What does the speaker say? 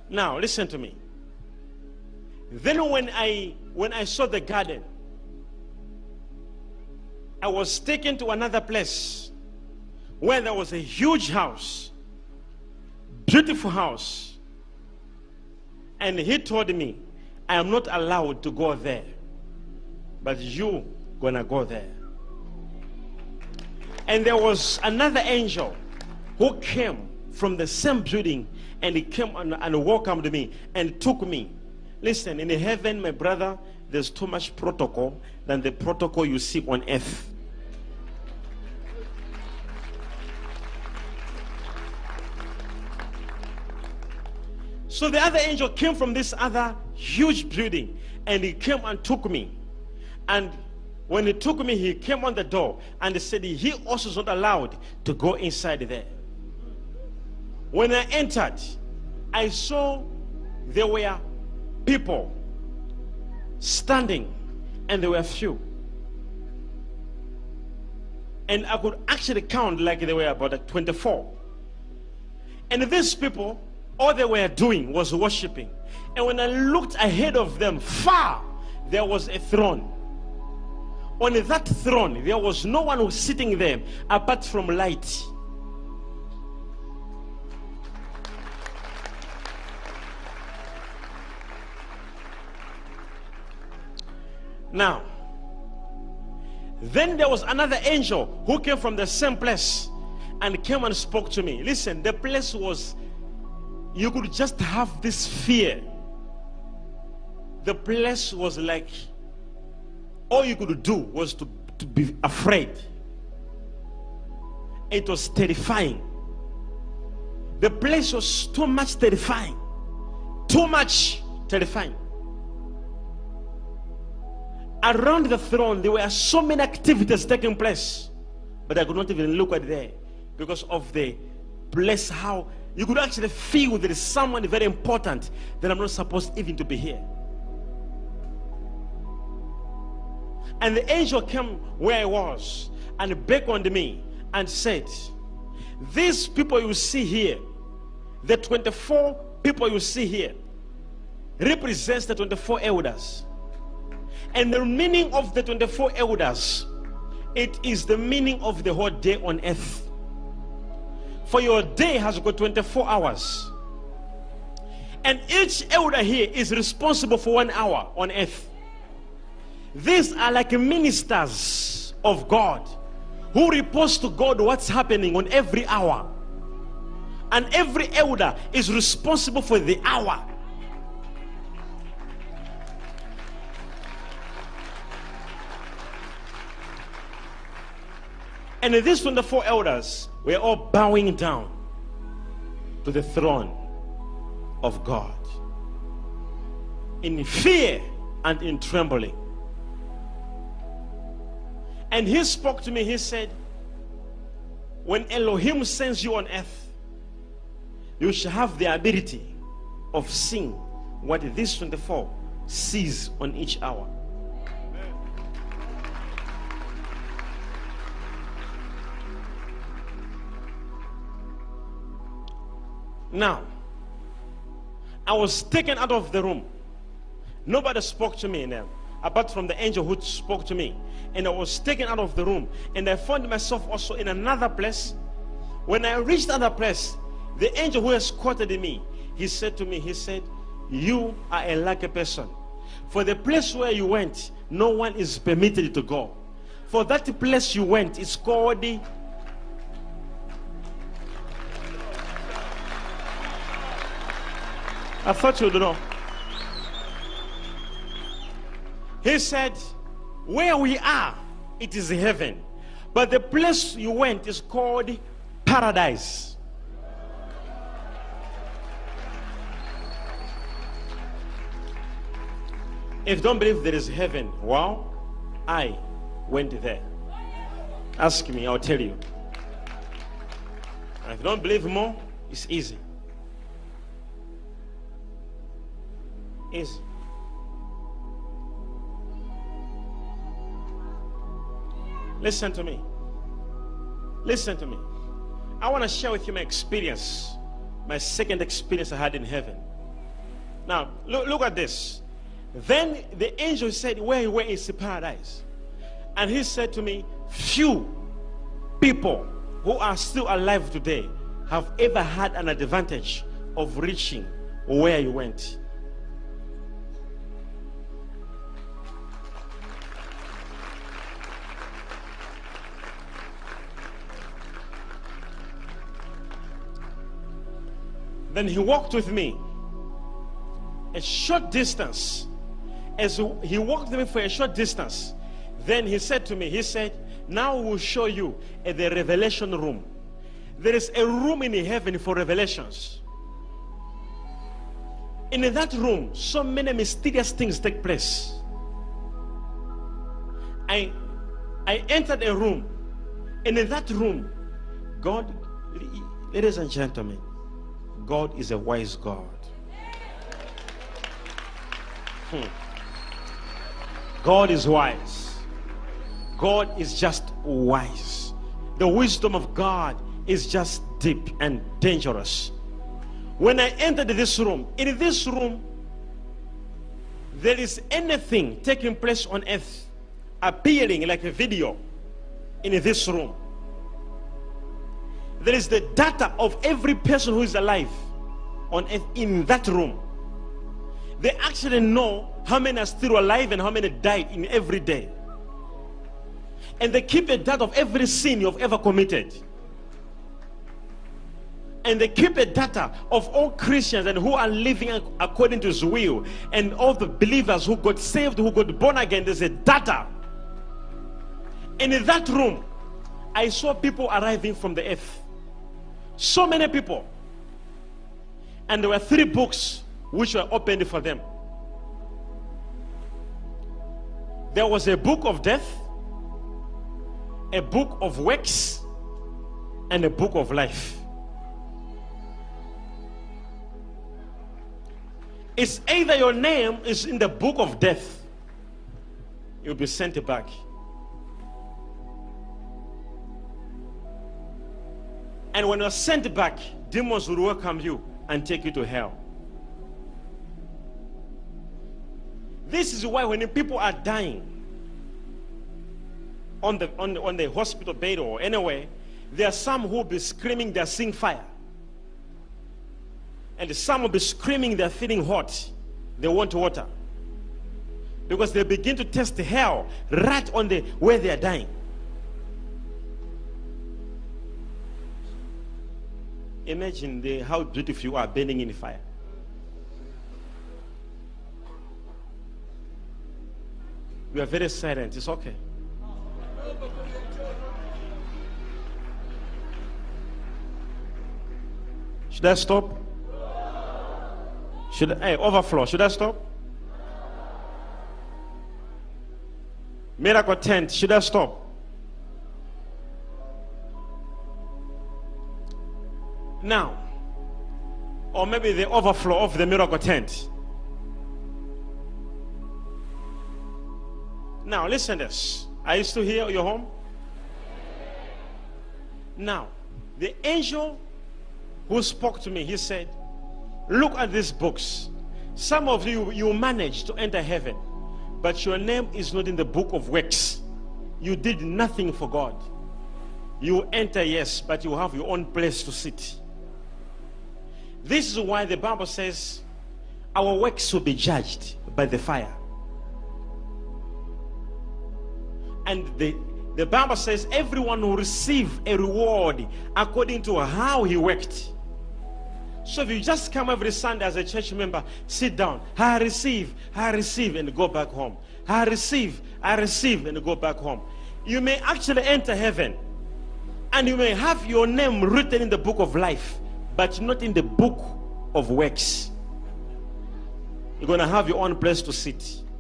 Now, listen to me. Then when I saw the garden, I was taken to another place where there was a huge house, beautiful house. And he told me, I am not allowed to go there, but you gonna go there. And there was another angel who came from the same building, and he came and welcomed me and took me. Listen, in heaven, my brother, there's too much protocol than the protocol you see on earth. So the other angel came from this other huge building, and he came and took me. And when he took me, he came on the door and he said he also is not allowed to go inside there. When I entered, I saw there were people standing, and there were few. And I could actually count like there were about 24. And these people, all they were doing was worshiping. And when I looked ahead of them, far, there was a throne. On that throne, there was no one who was sitting there apart from light. Now, then there was another angel who came from the same place and came and spoke to me. Listen, the place was, you could just have this fear. The place was like, all you could do was to be afraid. It was terrifying. The place was too much terrifying. Too much terrifying. Around the throne, there were so many activities taking place, but I could not even look at there because of the place. How you could actually feel there is someone very important that I'm not supposed even to be here. And the angel came where I was and beckoned me and said, these people you see here, the 24 people you see here, represents the 24 elders. And the meaning of the 24 elders, it is the meaning of the whole day on earth. For your day has got 24 hours. And each elder here is responsible for 1 hour on earth. These are like ministers of God who reports to God what's happening on every hour. And every elder is responsible for the hour. And these 24 elders were all bowing down to the throne of God in fear and in trembling. And he spoke to me, he said, when Elohim sends you on earth, you shall have the ability of seeing what this 24 sees on each hour. Now, I was taken out of the room. Nobody spoke to me now, apart from the angel who spoke to me. And I was taken out of the room. And I found myself also in another place. When I reached another place, the angel who escorted me, he said to me, he said, you are a lucky person. For the place where you went, no one is permitted to go. For that place you went, it's called the... I thought you'd know. He said, where we are, it is heaven. But the place you went is called paradise. If you don't believe there is heaven, well, I went there. Ask me, I'll tell you. And if you don't believe more, it's easy. Easy. Listen to me. Listen to me. I want to share with you my experience, my second experience I had in heaven. Now, look at this. Then the angel said, where is the paradise? And he said to me, few people who are still alive today have ever had an advantage of reaching where you went. Then he walked with me a short distance. As he walked with me for a short distance, then he said to me, he said, now we'll show you the revelation room. There is a room in heaven for revelations. In that room, so many mysterious things take place. I entered a room, and in that room, God, ladies and gentlemen, God is a wise God. God is wise. God is just wise. The wisdom of God is just deep and dangerous. When I entered this room, in this room, there is anything taking place on earth appearing like a video in this room. There is the data of every person who is alive on earth in that room. They actually know how many are still alive and how many died in every day. And they keep a data of every sin you've ever committed. And they keep a data of all Christians and who are living according to his will, and all the believers who got saved, who got born again. There's a data. And in that room, I saw people arriving from the earth. So many people. And there were 3 books which were opened for them. There was a book of death, a book of works, and a book of life. It's either your name is in the book of death, you'll be sent back. And when you're sent back, demons will welcome you and take you to hell. This is why when people are dying on the hospital bed or anywhere, there are some who will be screaming they're seeing fire. And some will be screaming they're feeling hot. They want water. Because they begin to test hell right on where they are dying. Imagine how beautiful you are burning in the fire. We are very silent. It's okay. Should I stop? Overflow. Should I stop? Miracle tent. Should I stop? Now, or maybe the overflow of the miracle tent. Now, listen to this. Are you still here at your home? Now, the angel who spoke to me, he said, look at these books. Some of you managed to enter heaven, but your name is not in the book of works. You did nothing for God. You enter, yes, but you have your own place to sit. This is why the Bible says our works will be judged by the fire. And the Bible says everyone will receive a reward according to how he worked. So if you just come every Sunday as a church member, sit down, I receive, and go back home. I receive, and go back home. You may actually enter heaven, and you may have your name written in the book of life, but not in the book of works. You're going to have your own place to sit.